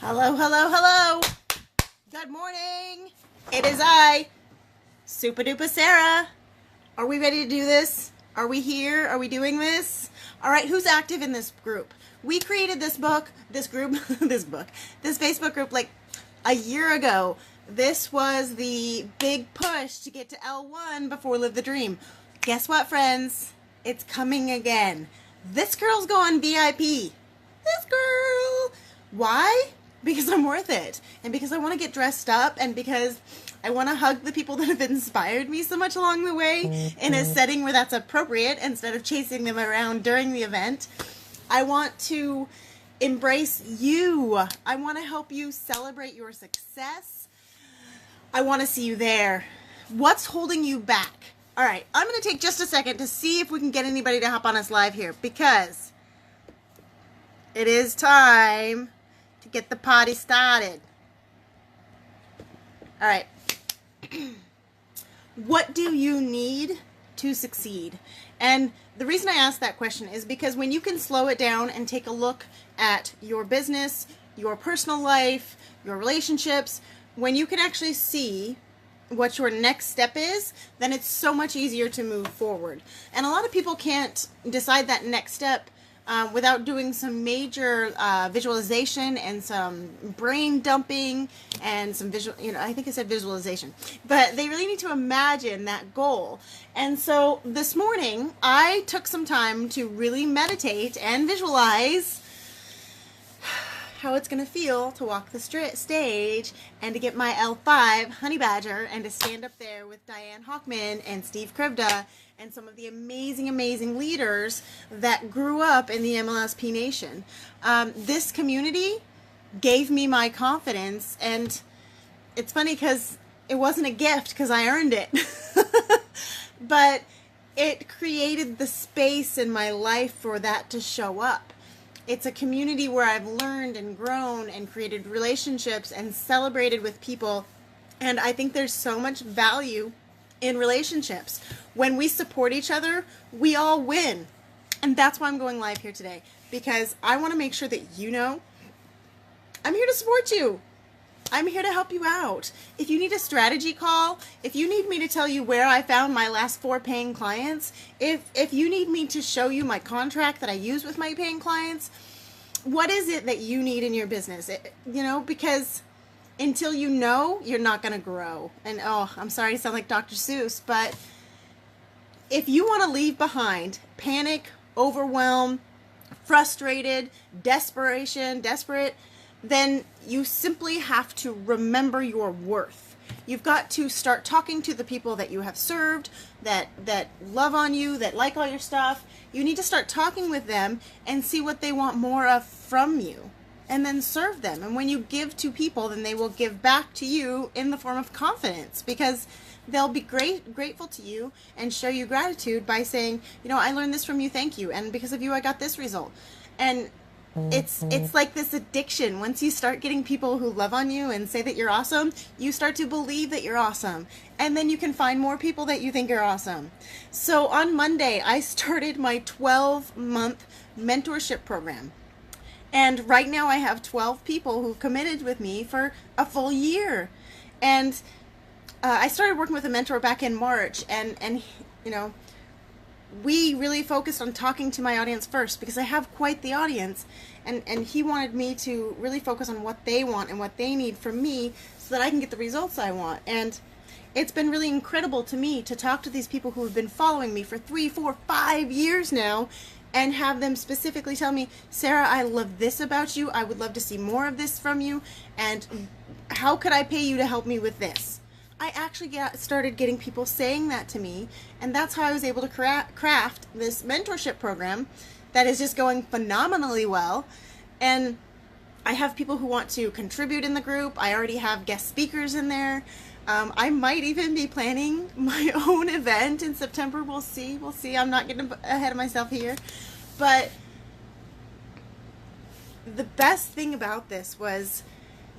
Hello, hello, hello. Good morning. It is I, Super Duper Sarah. Are we ready to do this? Are we here? Are we doing this? All right, who's active in this group? We created this Facebook group like a year ago. This was the big push to get to L1 before Live the Dream. Guess what, friends? It's coming again. This girl's going VIP. This girl. Why? Because I'm worth it, and because I want to get dressed up, and because I want to hug the people that have inspired me so much along the way in a setting where that's appropriate instead of chasing them around during the event. I want to embrace you. I want to help you celebrate your success. I want to see you there. What's holding you back? All right, I'm going to take just a second to see if we can get anybody to hop on us live here, because it is time to get the party started. All right. What do you need to succeed? And the reason I ask that question is because when you can slow it down and take a look at your business, your personal life, your relationships, when you can actually see what your next step is, then it's so much easier to move forward. And a lot of people can't decide that next step without doing some major visualization and some brain dumping and some I think I said visualization, but they really need to imagine that goal. And so this morning I took some time to really meditate and visualize how it's going to feel to walk the stage and to get my L5 honey badger and to stand up there with Diane Hockman and Steve Krivda and some of the amazing, amazing leaders that grew up in the MLSP Nation. This community gave me my confidence, and it's funny because it wasn't a gift because I earned it, but it created the space in my life for that to show up. It's a community where I've learned and grown and created relationships and celebrated with people. And I think there's so much value in relationships. When we support each other, we all win. And that's why I'm going live here today, because I want to make sure that you know I'm here to support you. I'm here to help you out. If you need a strategy call, if you need me to tell you where I found my last 4 paying clients, if you need me to show you my contract that I use with my paying clients, what is it that you need in your business? Because until you know, you're not going to grow. And I'm sorry to sound like Dr. Seuss, but if you want to leave behind panic, overwhelm, frustrated, desperate, then you simply have to remember your worth. You've got to start talking to the people that you have served, that love on you, that like all your stuff. You need to start talking with them and see what they want more of from you, and then serve them. And when you give to people, then they will give back to you in the form of confidence, because they'll be grateful to you and show you gratitude by saying, I learned this from you, thank you, and because of you I got this result. And it's like this addiction. Once you start getting people who love on you and say that you're awesome, you start to believe that you're awesome. And then you can find more people that you think are awesome. So on Monday, I started my 12-month mentorship program. And right now I have 12 people who committed with me for a full year. And I started working with a mentor back in March, and we really focused on talking to my audience first, because I have quite the audience, and he wanted me to really focus on what they want and what they need from me so that I can get the results I want. And it's been really incredible to me to talk to these people who have been following me for 3, 4, 5 years now, and have them specifically tell me, Sarah, I love this about you. I would love to see more of this from you. And how could I pay you to help me with this? I actually started getting people saying that to me, and that's how I was able to craft this mentorship program that is just going phenomenally well. And I have people who want to contribute in the group. I already have guest speakers in there. I might even be planning my own event in September. We'll see. I'm not getting ahead of myself here. But the best thing about this was,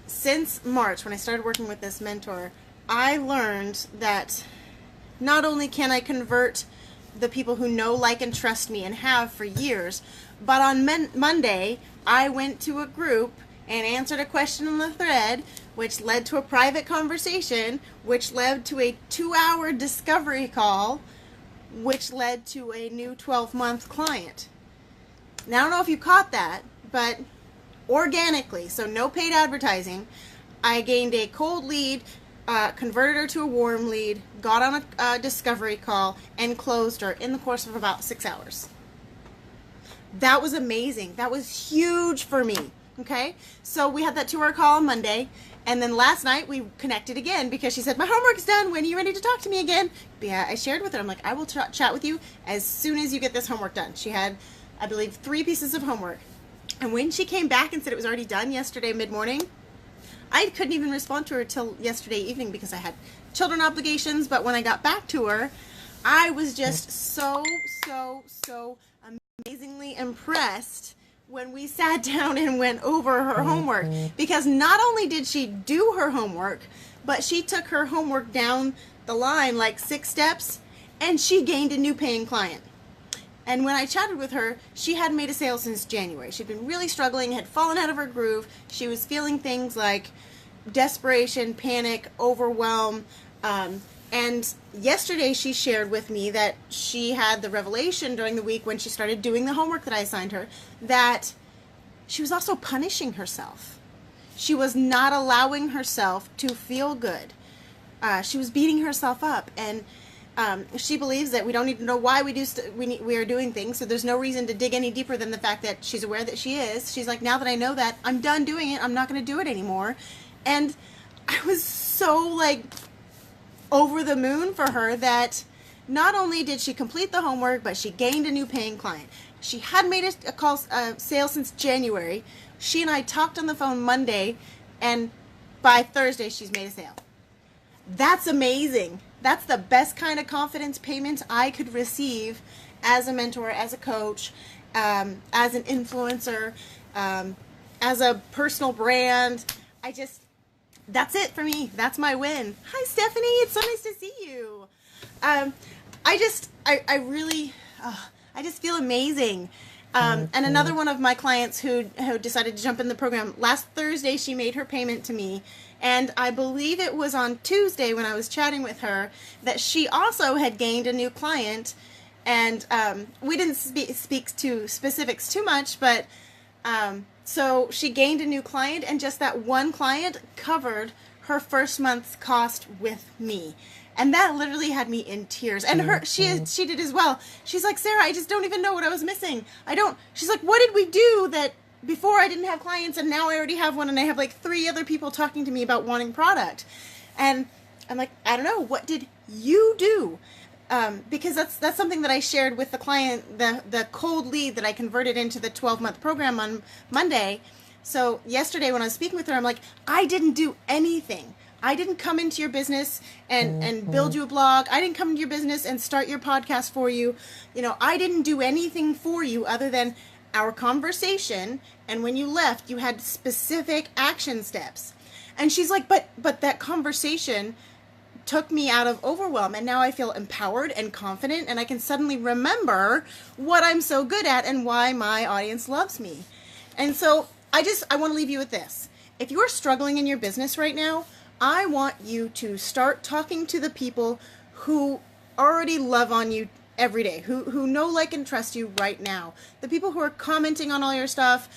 since March, when I started working with this mentor, I learned that not only can I convert the people who know, like, and trust me and have for years, but on Monday, I went to a group and answered a question in the thread, which led to a private conversation, which led to a 2-hour discovery call, which led to a new 12-month client. Now, I don't know if you caught that, but organically, so no paid advertising, I gained a cold lead, converted her to a warm lead, got on a discovery call, and closed her in the course of about 6 hours. That was amazing. That was huge for me. Okay, so we had that 2-hour call on Monday, and then last night we connected again because she said, my homework's done. When are you ready to talk to me again? But yeah, I shared with her. I'm like, I will chat with you as soon as you get this homework done. She had, I believe, 3 pieces of homework. And when she came back and said it was already done yesterday mid-morning, I couldn't even respond to her till yesterday evening because I had children obligations. But when I got back to her, I was just so amazingly impressed when we sat down and went over her homework. Because not only did she do her homework, but she took her homework down the line like 6 steps, and she gained a new paying client. And when I chatted with her, she hadn't made a sale since January. She'd been really struggling, had fallen out of her groove. She was feeling things like desperation, panic, overwhelm. And yesterday she shared with me that she had the revelation during the week when she started doing the homework that I assigned her, that she was also punishing herself. She was not allowing herself to feel good. She was beating herself up, and she believes that we don't need to know why we are doing things, so there's no reason to dig any deeper than the fact that she's aware that she is. She's like, now that I know that, I'm done doing it. I'm not going to do it anymore. And I was so like over the moon for her that not only did she complete the homework, but she gained a new paying client. She hadn't made a sale since January. She and I talked on the phone Monday, and by Thursday she's made a sale. That's amazing. That's the best kind of confidence payment I could receive as a mentor, as a coach, as an influencer, as a personal brand. That's it for me. That's my win. Hi, Stephanie. It's so nice to see you. I just feel amazing. And another one of my clients who decided to jump in the program, last Thursday she made her payment to me, and I believe it was on Tuesday when I was chatting with her that she also had gained a new client, and we didn't speak to specifics too much, but so she gained a new client, and just that one client covered her first month's cost with me. And that literally had me in tears. And she did as well. She's like, Sarah, I just don't even know what I was missing. She's like, what did we do that before I didn't have clients and now I already have one and I have like 3 other people talking to me about wanting product? And I'm like, I don't know. What did you do? Because that's something that I shared with the client, the cold lead that I converted into the 12-month program on Monday. So yesterday when I was speaking with her, I'm like, I didn't do anything. I didn't come into your business and build you a blog. I didn't come into your business and start your podcast for you. You know, I didn't do anything for you other than our conversation. And when you left, you had specific action steps. And she's like, but that conversation took me out of overwhelm. And now I feel empowered and confident. And I can suddenly remember what I'm so good at and why my audience loves me. And so I want to leave you with this. If you're struggling in your business right now, I want you to start talking to the people who already love on you every day, who know, like, and trust you right now. The people who are commenting on all your stuff,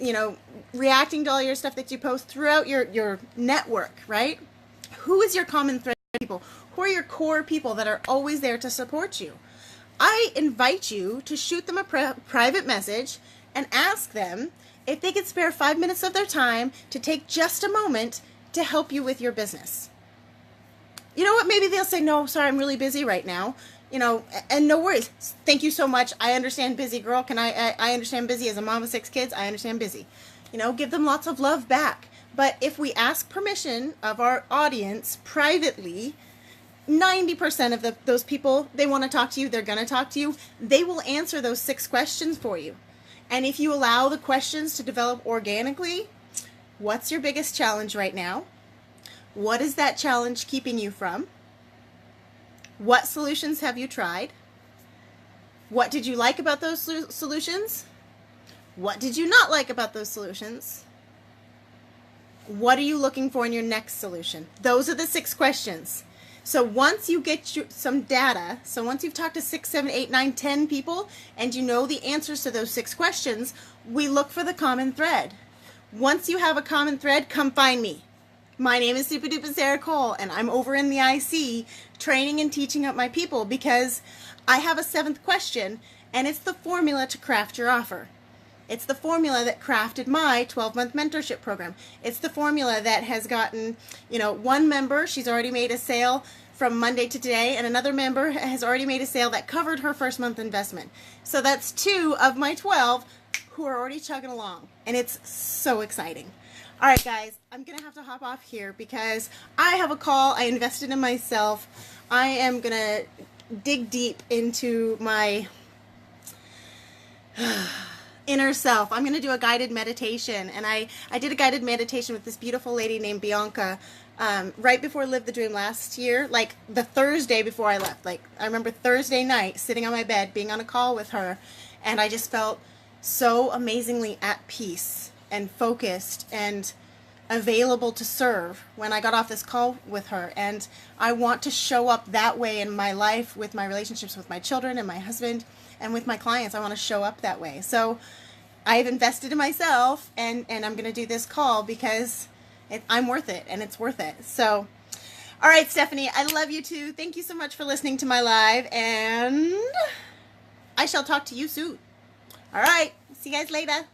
you know, reacting to all your stuff that you post throughout your network, right? Who is your common thread people? Who are your core people that are always there to support you? I invite you to shoot them a private message and ask them if they could spare 5 minutes of their time to take just a moment to help you with your business. You know what? Maybe they'll say, no, sorry, I'm really busy right now. You know, and no worries. Thank you so much. I understand busy, girl. I understand busy as a mom of 6 kids. I understand busy. You know, give them lots of love back. But if we ask permission of our audience privately, 90% of those people, they want to talk to you. They're going to talk to you. They will answer those 6 questions for you. And if you allow the questions to develop organically, what's your biggest challenge right now? What is that challenge keeping you from? What solutions have you tried? What did you like about those solutions? What did you not like about those solutions? What are you looking for in your next solution? Those are the 6 questions. So once you get some data, so once you've talked to 6, 7, 8, 9, 10 people, and you know the answers to those 6 questions, we look for the common thread. Once you have a common thread, come find me. My name is Super Duper Sarah Cole, and I'm over in the IC training and teaching up my people because I have a 7th question, and it's the formula to craft your offer. It's the formula that crafted my 12-month mentorship program. It's the formula that has gotten, one member, she's already made a sale from Monday to today, and another member has already made a sale that covered her first month investment. So that's 2 of my 12 who are already chugging along, and it's so exciting. All right, guys, I'm going to have to hop off here because I have a call. I invested in myself. I am going to dig deep into my inner self. I'm going to do a guided meditation, and I did a guided meditation with this beautiful lady named Bianca right before Live the Dream last year, like the Thursday before I left. Like, I remember Thursday night sitting on my bed being on a call with her, and I just felt so amazingly at peace and focused and available to serve when I got off this call with her. And I want to show up that way in my life with my relationships with my children and my husband and with my clients. I want to show up that way. So I've invested in myself, and I'm going to do this call because I'm worth it, and it's worth it. So, all right, Stephanie, I love you too. Thank you so much for listening to my live, and I shall talk to you soon. All right, see you guys later.